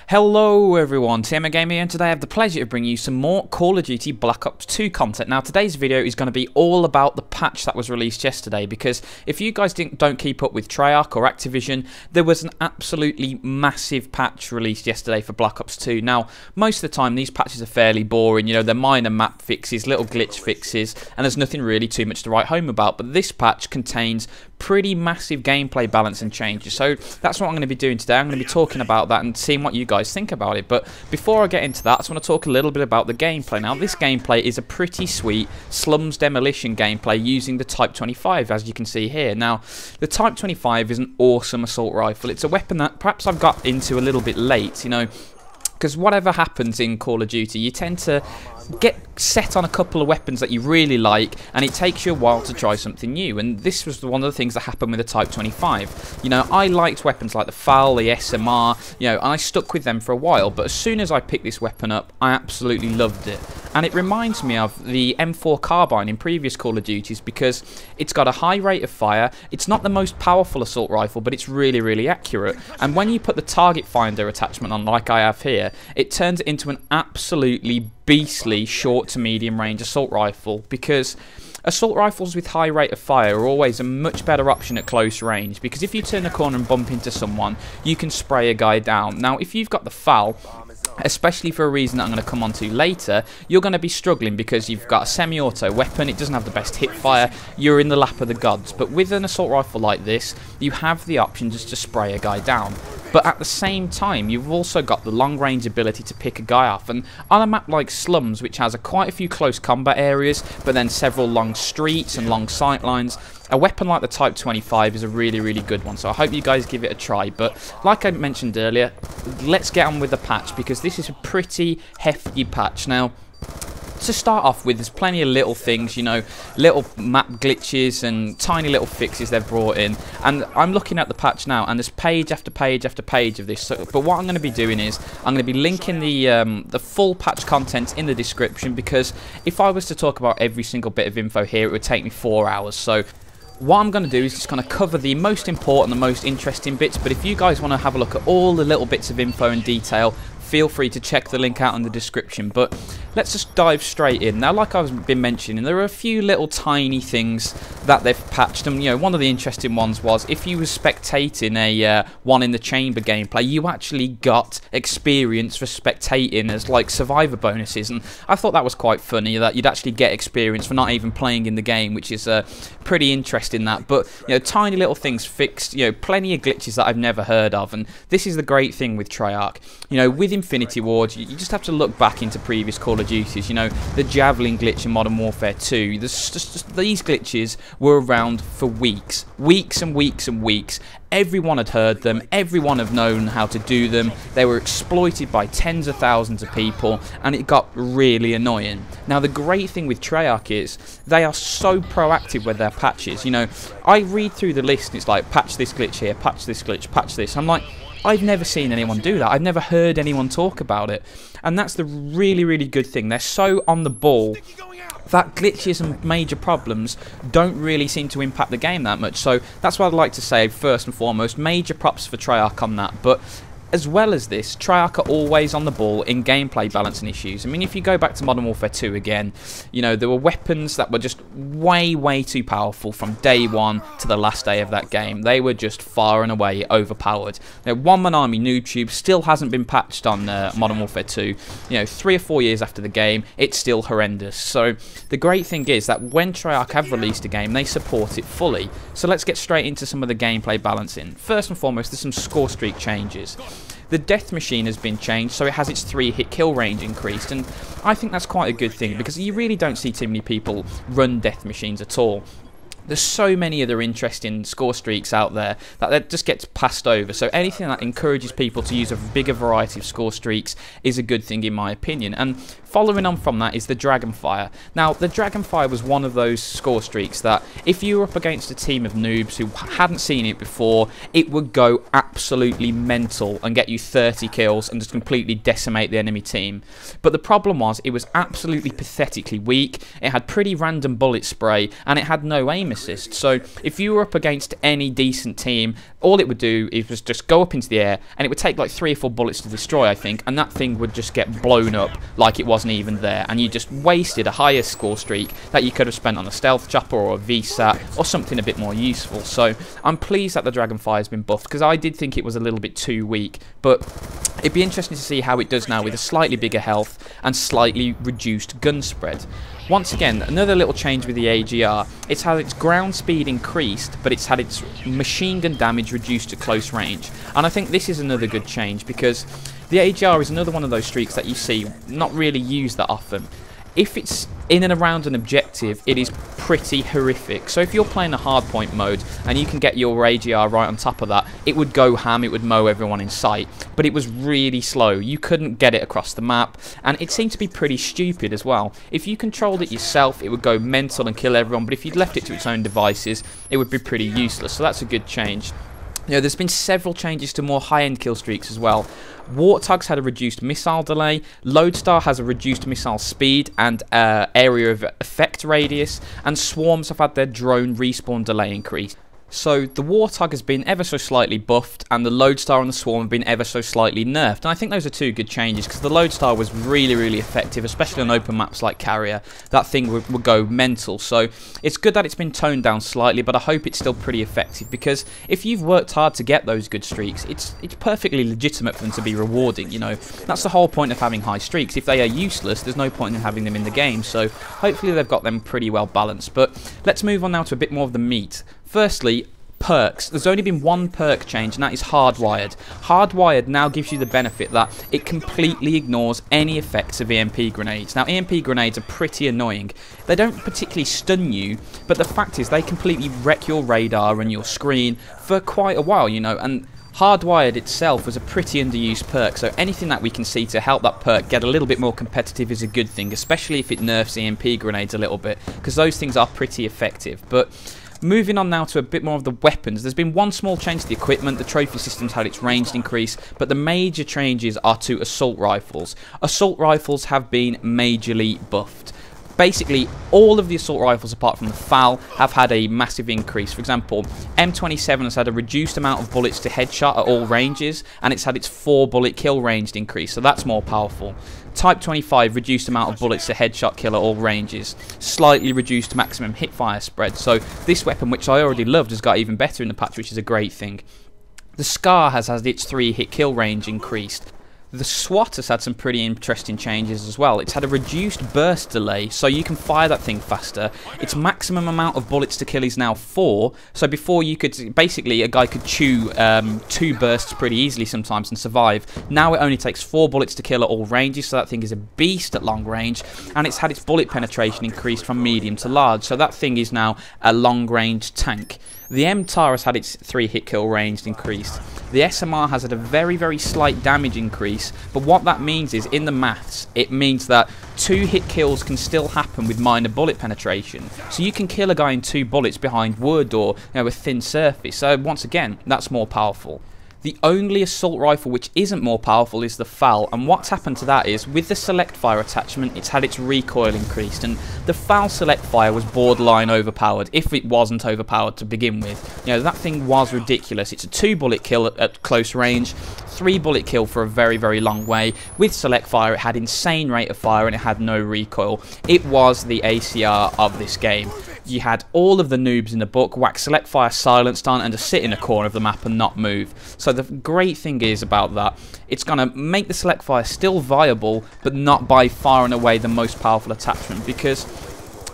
Hello everyone, TMAGamer here, and today I have the pleasure of bringing you some more Call of Duty Black Ops 2 content. Now today's video is going to be all about the patch that was released yesterday, because if you guys don't keep up with Treyarch or Activision, there was an absolutely massive patch released yesterday for Black Ops 2. Now most of the time these patches are fairly boring, you know, they're minor map fixes, little glitch fixes, and there's nothing really too much to write home about. But this patch contains pretty massive gameplay balance and changes, so that's what I'm going to be doing today. I'm going to be talking about that and seeing what you guys think about it. But before I get into that, I just want to talk a little bit about the gameplay. Now this gameplay is a pretty sweet slums demolition gameplay using the Type 25, as you can see here. Now the Type 25 is an awesome assault rifle. It's a weapon that perhaps I've got into a little bit late, you know, because whatever happens in Call of Duty, you tend to get set on a couple of weapons that you really like, and it takes you a while to try something new. And this was one of the things that happened with the Type 25. You know, I liked weapons like the FAL, the SMR, you know, and I stuck with them for a while. But as soon as I picked this weapon up, I absolutely loved it. And it reminds me of the M4 carbine in previous Call of Duties, because it's got a high rate of fire. It's not the most powerful assault rifle, but it's really, really accurate. And when you put the target finder attachment on, like I have here, it turns it into an absolutely beastly short to medium range assault rifle, because assault rifles with high rate of fire are always a much better option at close range, because if you turn a corner and bump into someone, you can spray a guy down. Now if you've got the FAL, especially for a reason that I'm going to come on to later, you're going to be struggling because you've got a semi-auto weapon, it doesn't have the best hip fire, you're in the lap of the gods. But with an assault rifle like this, you have the option just to spray a guy down. But at the same time, you've also got the long range ability to pick a guy off. And on a map like Slums, which has quite a few close combat areas, but then several long streets and long sight lines, a weapon like the Type 25 is a really, really good one. So I hope you guys give it a try. But like I mentioned earlier, let's get on with the patch, because this is a pretty hefty patch. Now, to start off with, there's plenty of little things, you know, little map glitches and tiny little fixes they've brought in. And I'm looking at the patch now, and there's page after page after page of this. But what I'm going to be doing is I'm going to be linking the full patch content in the description, because if I was to talk about every single bit of info here, it would take me 4 hours. So what I'm going to do is just kind of cover the most important, the most interesting bits. But if you guys want to have a look at all the little bits of info and detail, feel free to check the link out in the description. But let's just dive straight in. Now, like I've been mentioning, there are a few little tiny things that they've patched. And, you know, one of the interesting ones was if you were spectating a one in the chamber gameplay, you actually got experience for spectating as like survivor bonuses. And I thought that was quite funny, that you'd actually get experience for not even playing in the game, which is pretty interesting, that. But, you know, tiny little things fixed, you know, plenty of glitches that I've never heard of. And this is the great thing with Treyarch. You know, with Infinity Ward, you just have to look back into previous Call of Duties. You know, the Javelin glitch in Modern Warfare 2, just these glitches were around for weeks and weeks and weeks. Everyone had heard them, everyone had known how to do them, they were exploited by tens of thousands of people, and it got really annoying. Now the great thing with Treyarch is they are so proactive with their patches. You know, I read through the list and it's like, patch this glitch here, patch this glitch, patch this. I'm like, I've never seen anyone do that. I've never heard anyone talk about it. And that's the really, really good thing. They're so on the ball that glitches and major problems don't really seem to impact the game that much. So that's what I'd like to say first and foremost. Major props for Treyarch on that. But as well as this, Treyarch are always on the ball in gameplay balancing issues. I mean, if you go back to Modern Warfare 2 again, you know, there were weapons that were just way, way too powerful from day one to the last day of that game. They were just far and away overpowered. Now, One Man Army NoobTube still hasn't been patched on Modern Warfare 2. You know, 3 or 4 years after the game, it's still horrendous. So the great thing is that when Treyarch have released a game, they support it fully. So let's get straight into some of the gameplay balancing. First and foremost, there's some score streak changes. The death machine has been changed, so it has its 3-hit kill range increased, and I think that's quite a good thing, because you really don't see too many people run death machines at all. There's so many other interesting score streaks out there that just gets passed over. So anything that encourages people to use a bigger variety of score streaks is a good thing in my opinion. And following on from that is the Dragonfire. Now, the Dragonfire was one of those score streaks that if you were up against a team of noobs who hadn't seen it before, it would go absolutely mental and get you 30 kills and just completely decimate the enemy team. But the problem was it was absolutely pathetically weak, it had pretty random bullet spray, and it had no aim aim assist. So if you were up against any decent team, all it would do is just go up into the air, and it would take like 3 or 4 bullets to destroy, I think, and that thing would just get blown up like it wasn't even there, and you just wasted a higher score streak that you could have spent on a stealth chopper or a VSAT or something a bit more useful. So I'm pleased that the Dragonfire has been buffed, because I did think it was a little bit too weak, but it'd be interesting to see how it does now with a slightly bigger health and slightly reduced gun spread. Once again, another little change with the AGR. It's had its ground speed increased, but it's had its machine gun damage reduced to close range. And I think this is another good change, because the AGR is another one of those streaks that you see not really used that often. If it's in and around an objective, it is pretty horrific. So if you're playing a hardpoint mode and you can get your AGR right on top of that, it would go ham, it would mow everyone in sight. But it was really slow. You couldn't get it across the map, and it seemed to be pretty stupid as well. If you controlled it yourself, it would go mental and kill everyone, but if you'd left it to its own devices, it would be pretty useless. So that's a good change. You know, there's been several changes to more high-end kill streaks as well. Warthog's had a reduced missile delay, Lodestar has a reduced missile speed and area of effect radius, and Swarms have had their drone respawn delay increased. So the Warthog has been ever so slightly buffed, and the Lodestar and the Swarm have been ever so slightly nerfed. And I think those are two good changes, because the Lodestar was really, really effective, especially on open maps like Carrier. That thing would go mental. So it's good that it's been toned down slightly, but I hope it's still pretty effective, because if you've worked hard to get those good streaks, it's perfectly legitimate for them to be rewarding. You know, that's the whole point of having high streaks. If they are useless, there's no point in having them in the game. So hopefully they've got them pretty well balanced. But let's move on now to a bit more of the meat. Firstly, perks. There's only been one perk change, and that is Hardwired. Hardwired now gives you the benefit that it completely ignores any effects of EMP grenades. Now, EMP grenades are pretty annoying. They don't particularly stun you, but the fact is they completely wreck your radar and your screen for quite a while, you know, and Hardwired itself was a pretty underused perk, so anything that we can see to help that perk get a little bit more competitive is a good thing, especially if it nerfs EMP grenades a little bit, because those things are pretty effective. But moving on now to a bit more of the weapons. There's been one small change to the equipment. The trophy system's had its range increase, but the major changes are to assault rifles. Assault rifles have been majorly buffed. Basically, all of the assault rifles apart from the FAL have had a massive increase. For example, M27 has had a reduced amount of bullets to headshot at all ranges, and it's had its 4 bullet kill range increase, so that's more powerful. Type 25, reduced amount of bullets to headshot kill at all ranges. Slightly reduced maximum hipfire spread, so this weapon, which I already loved, has got even better in the patch, which is a great thing. The SCAR has had its 3 hit kill range increased. The SWAT has had some pretty interesting changes as well. It's had a reduced burst delay, so you can fire that thing faster. Its maximum amount of bullets to kill is now 4, so before you could, basically a guy could chew 2 bursts pretty easily sometimes and survive. Now it only takes 4 bullets to kill at all ranges, so that thing is a beast at long range, and it's had its bullet penetration increased from medium to large, so that thing is now a long range tank. The MTAR has had its 3 hit kill range increased. The SMR has had a very, very slight damage increase, but what that means is, in the maths, it means that 2 hit kills can still happen with minor bullet penetration. So you can kill a guy in 2 bullets behind wood or, you know, a thin surface. So once again, that's more powerful. The only assault rifle which isn't more powerful is the FAL, and what's happened to that is, with the select fire attachment, it's had its recoil increased, and the FAL select fire was borderline overpowered, if it wasn't overpowered to begin with. You know, that thing was ridiculous. It's a 2 bullet kill at close range, 3 bullet kill for a very, very long way. With select fire, it had insane rate of fire and it had no recoil. It was the ACR of this game. You had all of the noobs in the book whack select fire silenced on and just sit in a corner of the map and not move. So the great thing is about that, it's going to make the select fire still viable, but not by far and away the most powerful attachment, because,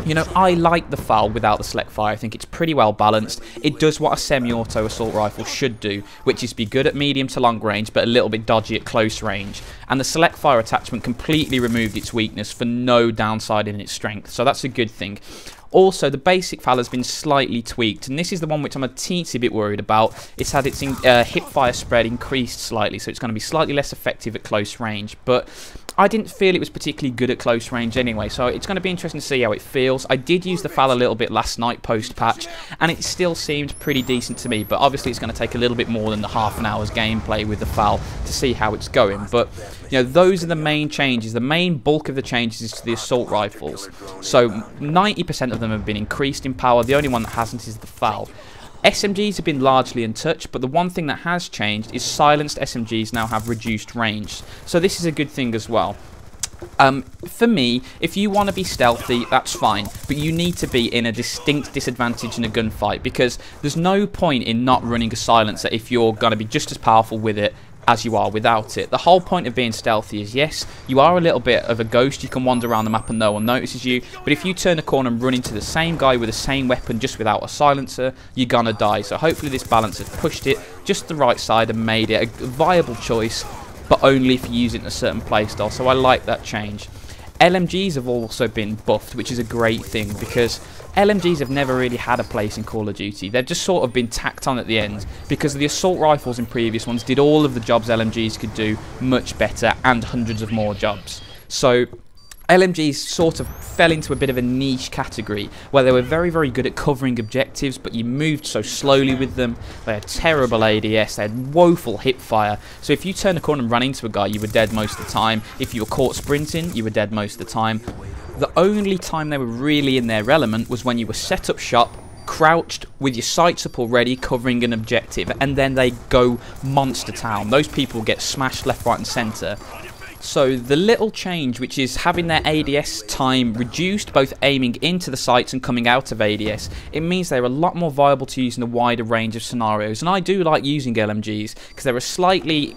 you know, I like the FAL without the select fire. I think it's pretty well balanced. It does what a semi-auto assault rifle should do, which is be good at medium to long range, but a little bit dodgy at close range. And the select fire attachment completely removed its weakness for no downside in its strength, so that's a good thing. Also, the basic FAL has been slightly tweaked, and this is the one which I'm a teensy bit worried about. It's had its hip fire spread increased slightly, so it's going to be slightly less effective at close range. But I didn't feel it was particularly good at close range anyway, so it's going to be interesting to see how it feels. I did use the FAL a little bit last night post-patch, and it still seemed pretty decent to me, but obviously it's going to take a little bit more than the half an hour's gameplay with the FAL to see how it's going. But you know, those are the main changes. The main bulk of the changes is to the assault rifles. So 90% of them have been increased in power. The only one that hasn't is the FAL. SMGs have been largely untouched, but the one thing that has changed is silenced SMGs now have reduced range. So this is a good thing as well. For me, if you want to be stealthy, that's fine, but you need to be in a distinct disadvantage in a gunfight, because there's no point in not running a silencer if you're going to be just as powerful with it as you are without it. The whole point of being stealthy is, yes, you are a little bit of a ghost, you can wander around the map and no one notices you, but if you turn a corner and run into the same guy with the same weapon just without a silencer, you're gonna die. So hopefully this balance has pushed it just the right side and made it a viable choice, but only if you use it in a certain playstyle, so I like that change. LMGs have also been buffed, which is a great thing, because LMGs have never really had a place in Call of Duty. They've just sort of been tacked on at the end, because the assault rifles in previous ones did all of the jobs LMGs could do much better, and hundreds of more jobs. So LMGs sort of fell into a bit of a niche category where they were very, very good at covering objectives, but you moved so slowly with them. They had terrible ADS, they had woeful hip fire. So if you turned a corner and ran into a guy, you were dead most of the time. If you were caught sprinting, you were dead most of the time. The only time they were really in their element was when you were set up shop, crouched with your sights up already, covering an objective, and then they go monster town. Those people get smashed left, right and centre. So the little change, which is having their ADS time reduced, both aiming into the sights and coming out of ADS, it means they're a lot more viable to use in a wider range of scenarios. And I do like using LMGs because they're a slightly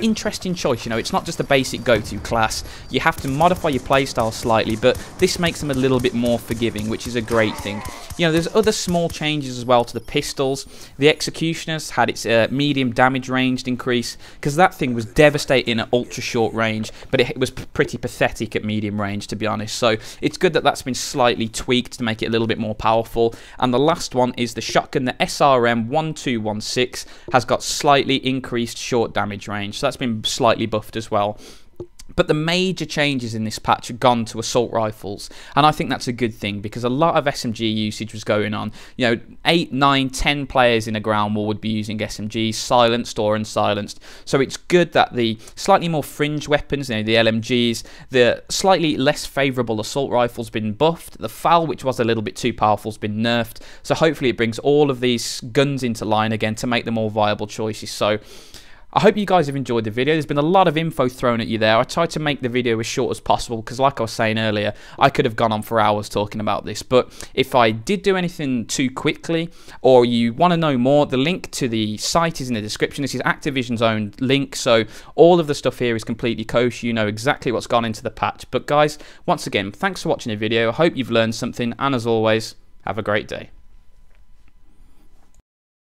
interesting choice. You know, it's not just a basic go-to class. You have to modify your playstyle slightly, but this makes them a little bit more forgiving, which is a great thing. You know, there's other small changes as well to the pistols. The Executioner's had its medium damage range increase, because that thing was devastating at ultra short range, but it was pretty pathetic at medium range, to be honest. So it's good that that's been slightly tweaked to make it a little bit more powerful. And the last one is the shotgun. The SRM 1216 has got slightly increased short damage range, so that's been slightly buffed as well. But the major changes in this patch have gone to assault rifles, and I think that's a good thing, because a lot of SMG usage was going on. You know, 8, 9, 10 players in a ground war would be using SMGs, silenced or unsilenced. So it's good that the slightly more fringe weapons, you know, the LMGs, the slightly less favourable assault rifles been buffed. The FAL, which was a little bit too powerful, has been nerfed. So hopefully it brings all of these guns into line again to make them more viable choices. So I hope you guys have enjoyed the video. There's been a lot of info thrown at you there. I tried to make the video as short as possible because, like I was saying earlier, I could have gone on for hours talking about this. But if I did do anything too quickly, or you want to know more, the link to the site is in the description. This is Activision's own link, so all of the stuff here is completely kosher. You know exactly what's gone into the patch. But guys, once again, thanks for watching the video. I hope you've learned something, and as always, have a great day.